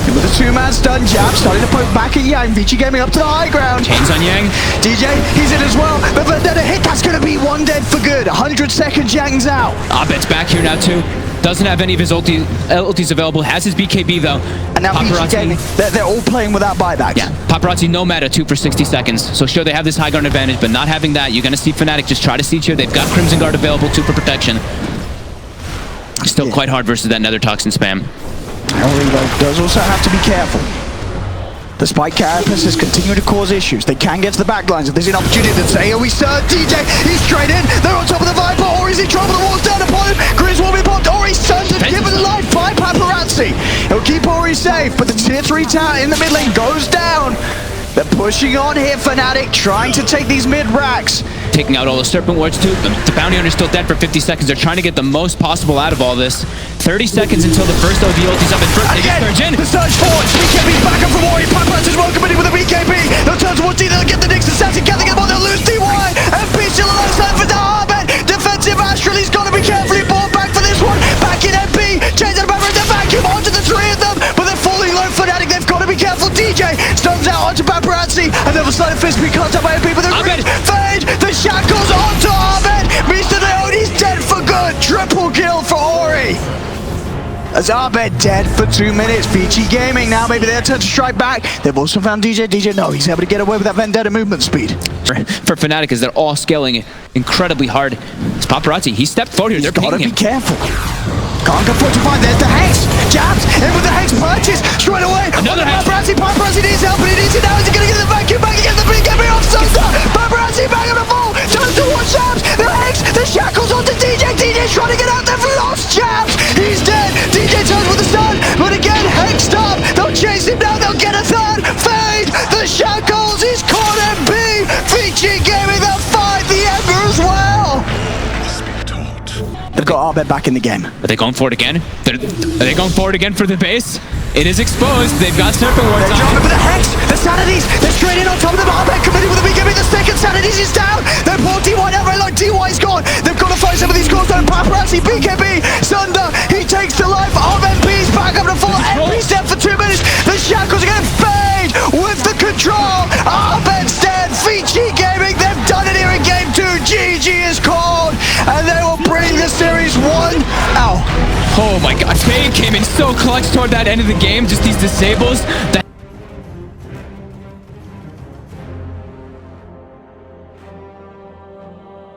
And with a 2-man stun, Jab starting to poke back at Yang. Vici Gaming up to the high ground. Chains on Yang. DJ, he's in as well. The Vendetta hit, that's going to be 1 dead for good. 100 seconds, Yang's out. Abed's back here now too. Doesn't have any of his ultis available. Has his BKB though. And now Vici Gaming, they're all playing without buybacks. Yeah, Paparazzi no meta, 2 for 60 seconds. So sure, they have this high ground advantage, but not having that, you're going to see Fnatic just try to siege here. They've got Crimson Guard available, 2 for protection. Still quite hard versus that Nether Toxin spam. Ori does also have to be careful. The Spike Carapace is continuing to cause issues. They can get to the backlines if there's an opportunity. That's AoE surge. DJ, he's straight in. They're on top of the Viper. Ori's in trouble. The wall's down upon him. Grizz will be popped. Ori's stunned and given life by Paparazzi. He'll keep Ori safe, but the tier 3 tower in the mid lane goes down. They're pushing on here, Fnatic, trying to take these mid racks. Taking out all the Serpent Wards too. The Bounty Hunter's still dead for 50 seconds. They're trying to get the most possible out of all this. 30 seconds until the first OD ulti's up in first. They get surge in. The surge forward. BKB's back up from Ori. Paparazzi is well committed with a BKB. They'll turn towards D. They'll get the Nix assassin. Can't they get them on? They'll lose DY. MP still alongside for Darben. Defensive Astral. He's got to be carefully brought back for this one. Back in MP. Change the Paparazzi. The vacuum onto the 3 of them. But they're falling low. Fnatic. They've got to be careful. DJ stuns out onto Paparazzi. Another Slider Fist be cut up by MP. But the Fade. The shackles onto Abed. Mr. Leone's dead for good. Triple kill for Ori. As Abed dead for 2 minutes. Vici Gaming now maybe their turn to strike back. They've also found DJ. DJ, no, he's able to get away with that Vendetta movement speed. For Fnatic, as they're all scaling incredibly hard. It's Paparazzi. He stepped forward here. They're Gotta pinging be him. careful. Can't afford to find. There's the Hex. Jabs in with the Hex purchase. Straight away. Another Hex. Paparazzi needs help, and he needs it now. Is he gonna get the vacuum back against the BKB off Sunda? Paparazzi back on the ball. Turns towards Jabs. The Hex. The shackles onto DJ. DJ's trying to get out there for lost Jabs. He's dead. DJ turns with the stun, but again, Hexed up. They'll chase him down. They'll get a third. Fade. The shackles. He's caught MP. Vici Gaming. They'll fight the Ember as well. They've got Abed back in the game. Are they going for it again? Are they going for it again for the base? It is exposed. They've got Serpent Wards They're on. dropping for the Hex, the Sanities, they're straight in on top of them. Abed committed with the BKB, the second Sanities is down. They're poor DY now, right like DY's gone. They've got to fight some of these calls down. Paparazzi, BKB, Sunder, he takes the life of MP's back up to full. MP's dead for 2 minutes. The shackles are going to Fade with the control. Abed's dead. Vici Gaming, they've done it here in game 2. GG is called, and they will bring the series 1 out. Oh my god, Fade came in so clutch toward that end of the game. Just these disables.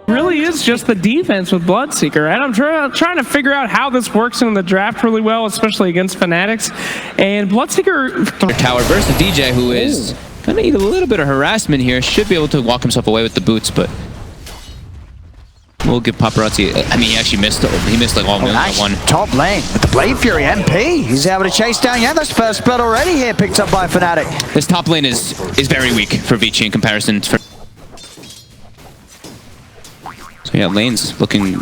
Really is just the defense with Bloodseeker, right? I'm trying to figure out how this works in the draft really well, especially against Fnatics. And Bloodseeker... Tower versus DJ, who is going to need a little bit of harassment here. Should be able to walk himself away with the boots, but we'll give Paparazzi... I mean, he actually missed. He missed like all that one. Top lane with the Blade Fury MP. He's able to chase down Yang. That's first blood already here, picked up by Fnatic. This top lane is very weak for Vici in comparison. So yeah, lane's looking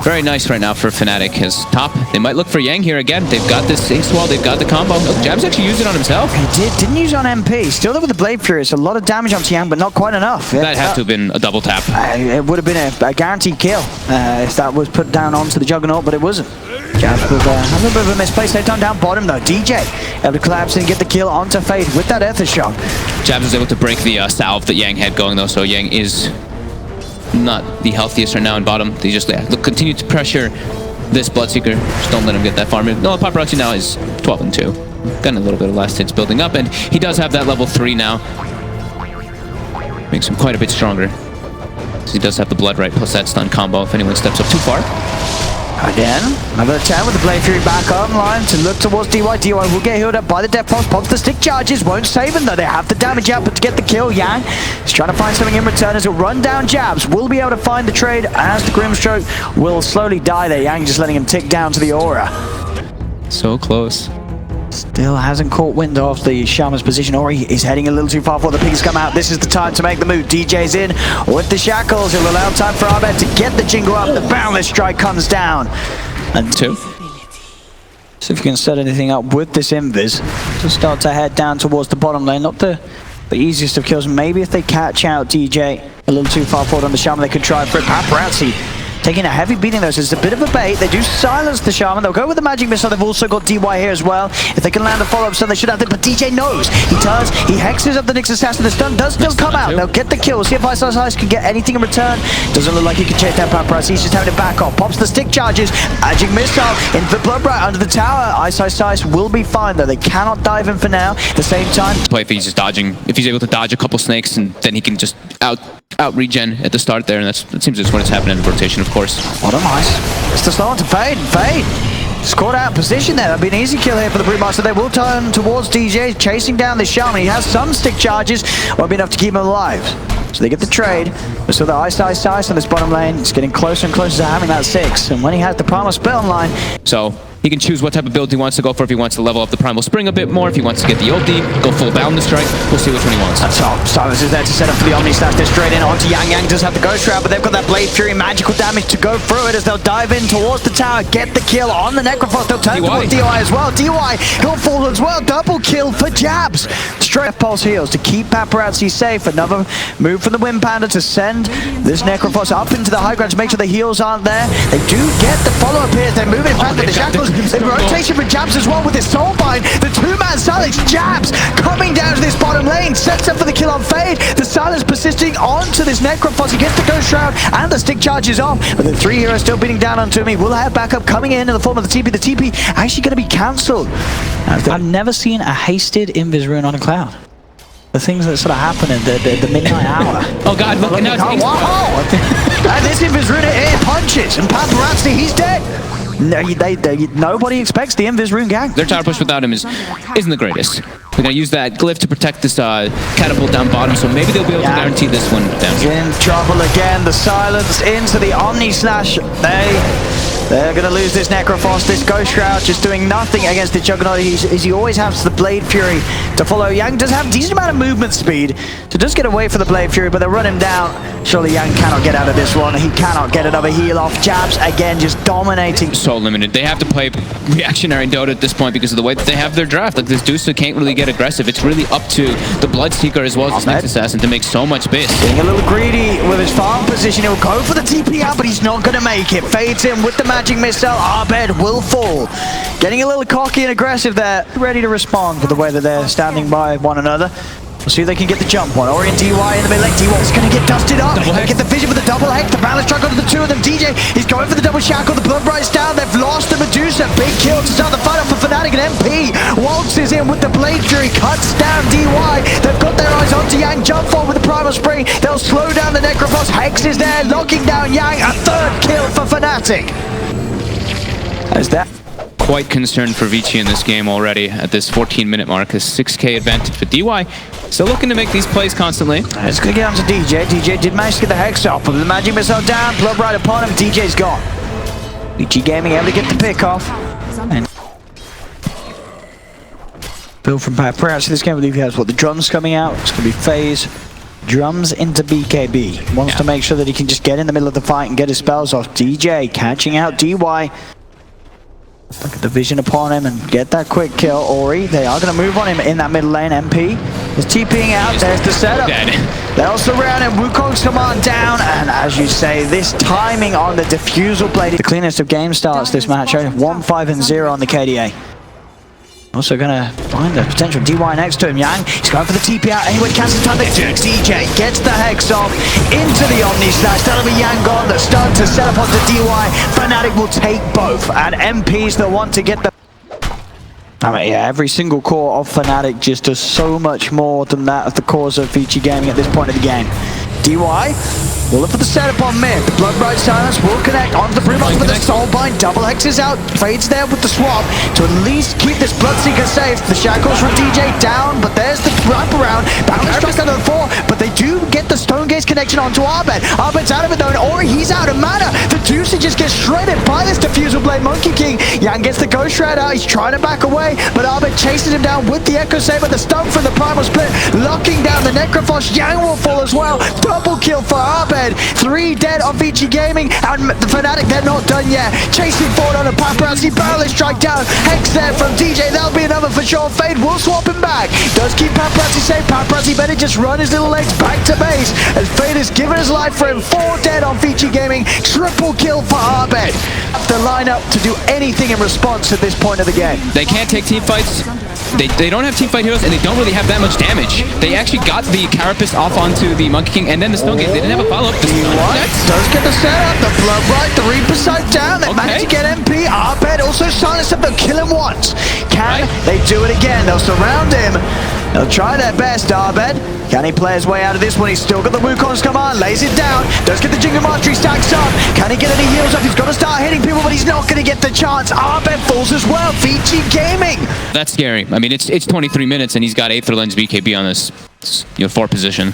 very nice right now for Fnatic. His top, they might look for Yang here again. They've got this Ace Wall, they've got the combo. Oh, Jab's actually used it on himself. He didn't use it on MP. Still there with the Blade Fury. It's a lot of damage onto Yang, but not quite enough. That had to have been a double tap. It would have been a guaranteed kill if that was put down onto the Juggernaut, but it wasn't. Jabs with a little bit of a misplace. They've done down bottom though. DJ able to collapse and get the kill onto Fade with that Ether Shock. Jabs was able to break the salve that Yang had going though, so Yang is not the healthiest right now in bottom. They just continue to pressure this Bloodseeker. Just don't let him get that farm in. No, Paparazzi now is 12-2. Got a little bit of last hits building up, and he does have that level 3 now. Makes him quite a bit stronger. So he does have the Blood Right plus that stun combo if anyone steps up too far. Again, another 10 with the Blade Fury back online to look towards DY. DY will get healed up by the Death Pulse. Pops the stick charges, won't save him though. They have the damage output to get the kill. Yang is trying to find something in return as he'll run down Jabs. Will be able to find the trade as the Grimstroke will slowly die there. Yang just letting him tick down to the aura. So close. Still hasn't caught wind of the Shaman's position. Ori is heading a little too far before the pigs come out. This is the time to make the move. DJ's in with the shackles. He'll allow time for Abed to get the jingle up. The boundless strike comes down. And 2. See if you can set anything up with this Invis to start to head down towards the bottom lane. Not the easiest of kills. Maybe if they catch out DJ a little too far forward on the Shaman, they could try for it. Paparazzi taking a heavy beating though, so it's a bit of a bait. They do silence the Shaman. They'll go with the Magic Missile. They've also got DY here as well. If they can land a follow-up stun, they should have it. But DJ knows. He turns, he hexes up the Nyx Assassin. The stun does still come out. They'll get the kill. See if Ice can get anything in return. Doesn't look like he can chase down Paparazzi. He's just having to back off. Pops the stick charges. Magic Missile into the Blood Bright under the tower. Ice will be fine though. They cannot dive in for now. At the same time, Play if he's just dodging. If he's able to dodge a couple snakes, and then he can just out regen at the start there, and that seems just when it's happening in the rotation, of course. What a nice. It's the slow on to Fade. Fade scored out position there. That'd be an easy kill here for the Brewmaster. They will turn towards DJ, chasing down this Shaman. He has some stick charges, won't be enough to keep him alive. So they get the trade. But so the ice on this bottom lane. It's getting closer and closer to having that 6. And when he has the Primal Spell online, so he can choose what type of build he wants to go for. If he wants to level up the Primal Spring a bit more, if he wants to get the ulti, go full bound the strike, we'll see which one he wants. That's all. Silas is there to set up for the Omni Slash. They're straight in onto Yang. Yang does have the Ghost Shroud, but they've got that Blade Fury magical damage to go through it as they'll dive in towards the tower, get the kill on the Necrophos. They'll turn towards DY as well. DY, he'll fall as well. Double kill for Jabs. Straight pulse heals to keep Paparazzi safe. Another move from the Wind Panda to send this Necrophos up into the high ground to make sure the heals aren't there. They do get the follow-up here. They're moving back to the shackles. They rotation for Jabs as well with his Soulbind. The 2-man silence. Jabs coming down to this bottom lane. Sets up for the kill on Fade. The silence persisting onto this Necrophos. He gets the Ghost Shroud and the stick charges off. But the 3 heroes still beating down onto him. He will have backup coming in the form of the TP. The TP actually going to be cancelled. I've never seen a hasted Invis rune on a cloud. The things that sort of happen in the midnight hour. Oh god, look at now. Wow! And this Invis rune, it punches. And Paparazzi, he's dead. No, nobody expects the Invis rune gang. Their tower push without him isn't the greatest. They're going to use that glyph to protect this catapult down bottom, so maybe they'll be able to guarantee this one down here. In trouble again. The silence into the Omni Slash. They're going to lose this Necrophos. This Ghost Shroud just doing nothing against the Juggernaut. He always has the Blade Fury to follow. Yang does have a decent amount of movement speed, so does get away for the Blade Fury, but they run him down. Surely Yang cannot get out of this one. He cannot get another heal off. Jabs again just dominating. So limited. They have to play reactionary Dota at this point because of the way that they have their draft. Like this Dusa can't really get aggressive. It's really up to the Bloodseeker as well as the Nyx Assassin to make so much base. Being a little greedy with his farm position. He'll go for the TP out, but he's not going to make it. Fades in with the Magic Missile. Abed will fall. Getting a little cocky and aggressive there. Ready to respond with the way that they're standing by one another. We'll see if they can get the jump on. Ori and DY in the middle lane. DY is going to get dusted up. They get the vision with the double hex. The balance struggle to the 2 of them. DJ, he's going for the double shackle. The Blood Bright's down. They've lost the Medusa. Big kill to start the fight off for Fnatic, and MP waltzes charges in with the Blade Fury, cuts down DY. They've got their eyes onto Yang, jump forward with the Primal Spring. They'll slow down the Necrophos. Hex is there, locking down Yang. A third kill for Fnatic. As that Quite concerned for Vici in this game already at this 14-minute mark. A 6k advantage for DY. Still looking to make these plays constantly. It's going to get on to DJ. DJ did manage to get the Hex off, but the Magic Missile down, Blood right upon him. DJ's gone. Vici Gaming able to get the pick off. And Bill from Paparazzi, this game, I believe he has, what, the drums coming out? It's going to be phase. Drums into BKB. Wants to make sure that he can just get in the middle of the fight and get his spells off. DJ catching out DY. Look at the vision upon him and get that quick kill. Ori, they are going to move on him in that middle lane. MP is TPing out. There's the setup. They'll surround him. Wukong's command down. And as you say, this timing on the diffusal blade. The cleanest of game starts this match. 1-5-0 on the KDA. Also gonna find the potential DY next to him. Yang, he's going for the TP out anyway, cancels time. DJ gets the Hex off into the Omni Slash. That'll be Yang gone. The stun to set up onto DY. Fnatic will take both, and MP's the one to get the. I mean, yeah, every single core of Fnatic just does so much more than that of the cores of Vici Gaming at this point of the game. DY will look for the setup on mid. The Blood Bright Silence will connect onto the Brewbox with the Soulbind. Double Hexes out. Fades there with the swap to at least keep this Bloodseeker safe. The Shackles from DJ down, but there's the wraparound. Balance strike under the 4, but they do get the Stone Gaze connection onto Abed. Abed's out of it though, and Ori, he's out of mana. The tVici just gets shredded by this Diffusal Blade Monkey King. Yang gets the Ghost Shred out. He's trying to back away, but Abed chases him down with the Echo Saber. The stun from the Primal Split, locking down the Necrophos. Yang will fall as well. Double kill for Abed. 3 dead on Vici Gaming, and the Fnatic, they're not done yet. Chasing forward on a Paparazzi, barrel strike down. Hex there from DJ, that'll be another for sure. Fade will swap him back. Does keep Paparazzi safe. Paparazzi better just run his little legs back to base, as Fade has given his life for him. 4 dead on Vici Gaming. Triple kill for Abed. The lineup to do anything in response at this point of the game. They can't take team fights. They don't have teamfight heroes, and they don't really have that much damage. They actually got the Carapace off onto the Monkey King, and then the Stone Gate. They didn't have a follow-up. Does get the setup, the Blood Bright, the Reaper side down. They managed to get MP. Abed also silenced him. They'll kill him once. Can they do it again? They'll surround him. They'll try their best, Abed. Can he play his way out of this one? He's still got the Wukong's command, lays it down, does get the Jingle Mastery, stacks up. Can he get any heals up? He's got to start hitting people, but he's not going to get the chance. Abed falls as well. Vici Gaming. That's scary. I mean, it's 23 minutes, and he's got Aether Lens BKB on this 4 position.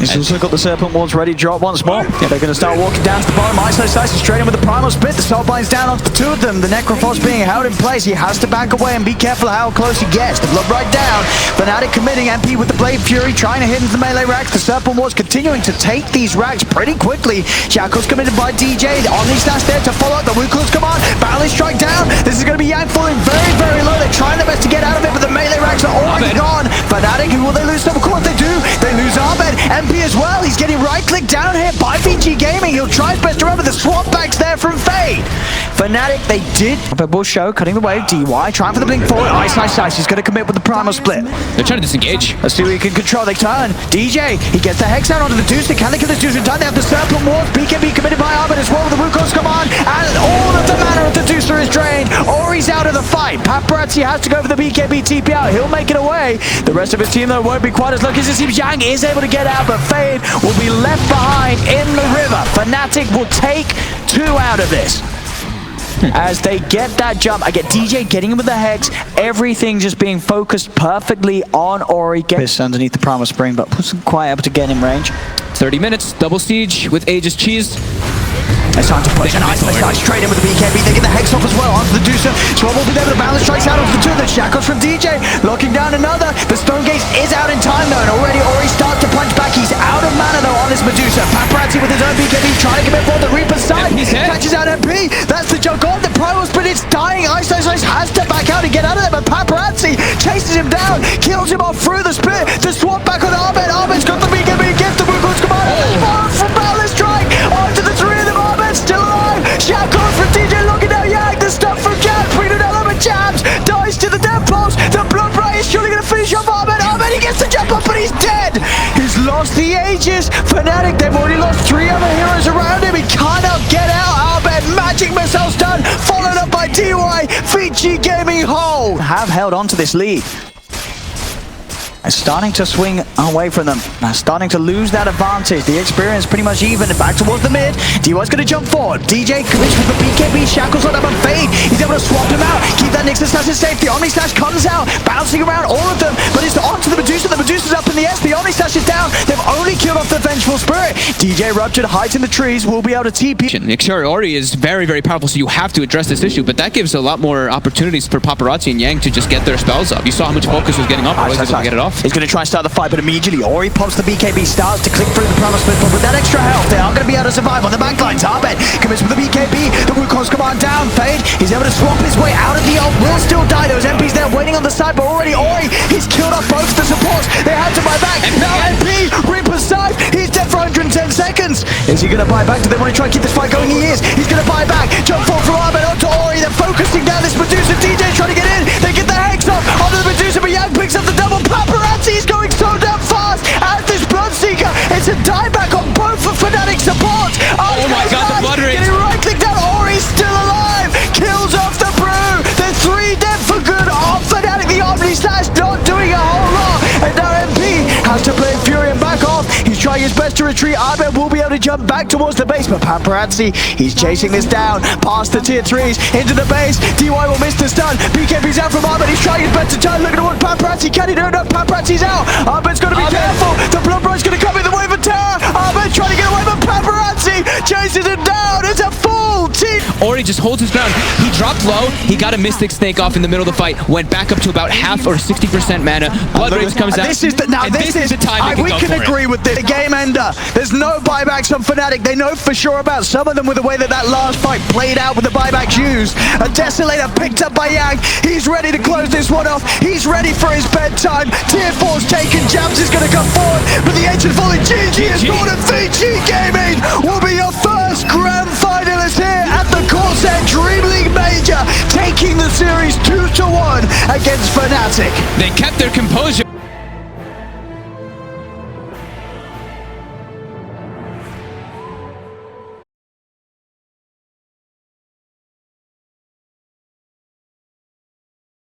He's also got the Serpent Wards ready to drop once more. Yeah, they're going to start walking down to the bottom. Iso slices straight in with the Primal Split. The Soulbind's down onto the 2 of them. The Necrophos being held in place. He has to back away and be careful how close he gets. The Blood right down. Fnatic committing MP with the Blade Fury, trying to hit into the melee racks. The Serpent Wards continuing to take these racks pretty quickly. Shackles committed by DJ. The Omni Slash there to follow up the Wukong's command. Balance strike down. This is going to be Yang falling very, very low. They're trying their best to get out of it, but the melee racks are already gone. Fnatic, who will they lose? Of course they do. They lose Abed. MP as well. He's getting right-clicked down here by Vici Gaming. He'll try his best to run, but the swap backs there from Fade. Fnatic, they did. Bull show, cutting the wave. DY trying for the blink forward. Ice. He's going to commit with the Primal Split. They're trying to disengage. Let's see what he can control. They turn. DJ, he gets the Hex out onto the Deucer. Can they get the Deucer done? They have the Serpent Wards. BKB committed by Abed as well with the Wukong's command. And all of the mana of the Deucer is drained. Ori's out of the fight. Paparazzi has to go for the BKB TP out. He'll make it away. The rest of his team, though, won't be quite as lucky as it seems. Yang is able to get out, but Fade will be left behind in the river. Fnatic will take 2 out of this. As they get that jump, I get DJ getting him with the Hex, everything just being focused perfectly on Ori. Gets underneath the Primal Spring, but wasn't quite able to get in range. 30 minutes, double siege with Aegis cheesed. It's time to push an Ice Slash straight in with the BKB. They get the Hex off as well onto the Deucer. Swab will be there, but the balance strikes out onto the 2. The Shackles from DJ, locking down another. The Stone Gaze is out in time though, and already Ori starts to punch back. He's out of mana though on this Medusa. Paparazzi with his own BKB trying to commit for the Reaper's side. Catches out MP. That's the junk on the Primal Split. It's dying. Ice Slash has to back out and get out of there, but Paparazzi chases him down, kills him off through the split. The swap back on Abed. Abed's got the BKB, gets the Wukong's command. From balance strike onto the 3 of them. Abed's still alive. Shackles from DJ looking down Yang. The stuff from Cat. Bringing element jabs. Dies to the death pulse. The Blood Bright is surely going to finish off Abed. Abed, he gets the jump up, but he's dead. He's lost the Aegis. Fnatic, they've already lost 3 other heroes around him. He cannot get out. Abed, Magic Missile's done. Followed up by DY. Vici Gaming hold. Have held on to this lead. It's starting to swing away from them. Now starting to lose that advantage. The experience pretty much even. Back towards the mid. DY's going to jump forward. DJ commits with the BKB. Shackles on up and Fade. He's able to swap him out. Keep that Nixon slash safe. The Omni slash comes out. Bouncing around all of them. But it's onto the Medusa. The Medusa's up in the S. The Omni slash is down. They've only killed off the Vengeful Spirit. DJ ruptured heights in the trees. Will be able to TP. Ixari Ori is very, very powerful, so you have to address this issue, but that gives a lot more opportunities for Paparazzi and Yang to just get their spells up. You saw how much focus was getting up, or was able to get it off. He's going to try and start the fight, but immediately Ori pops the BKB, starts to click through the Primal Split, but with that extra health, they are going to be able to survive on the backlines. Arbet commits with the BKB, the Wukong's command down, Fade, he's able to swap his way out of the ult, will still die, those MPs there waiting on the side, but already Ori, he's killed off both the supports, they had to buy back, now MP, Reaper's side, he's dead for 110 seconds. Is he going to buy back? Do they want to try and keep this fight going? He is, he's going to buy back, jump forward from Arbet onto Ori, they're focusing down this Medusa, DJ trying to get in, they get the Hex off onto the Medusa, but Yang picks up the double, Paparazzi is going so damn fast as this Bloodseeker. It's a dieback on both for Fnatic support. Oh my god, the blood rage. Getting right clicked down. Ori's still alive. Kills off the Brew. There's 3 dead for good on Fnatic. The Omni slash not doing a whole lot. And now MP has to play Fury and back off. He's trying his best to retreat. Arbet will be able to jump back towards the base, but Paparazzi, he's chasing this down past the tier 3s into the base. DY will miss the stun. BKB's out from Arbet. He's trying his best to turn. Looking towards Paparazzi. Can he do it? No, Paparazzi's out. Arbet's got to be careful. The Blood Bride's going to come in the wave of terror. Arbet trying to get away, but Paparazzi chases him down. It's a full team. Ori just holds his ground. He dropped low. He got a Mystic Snake off in the middle of the fight. Went back up to about half or 60% mana. Blood Rage comes out. This is the time we can agree with this. The game ender. There's no buybacks on Fnatic. They know for sure about some of them with the way that last fight played out with the buybacks used. A Desolator picked up by Yang. He's ready to close this one off. He's ready for his bedtime. Tier 4's taken. Jams is going to come forward. But the ancient volley GG is born, and Vici Gaming will be your first grand finalist here at the Corsair DreamLeague Major, taking the series 2-1 against Fnatic. They kept their composure.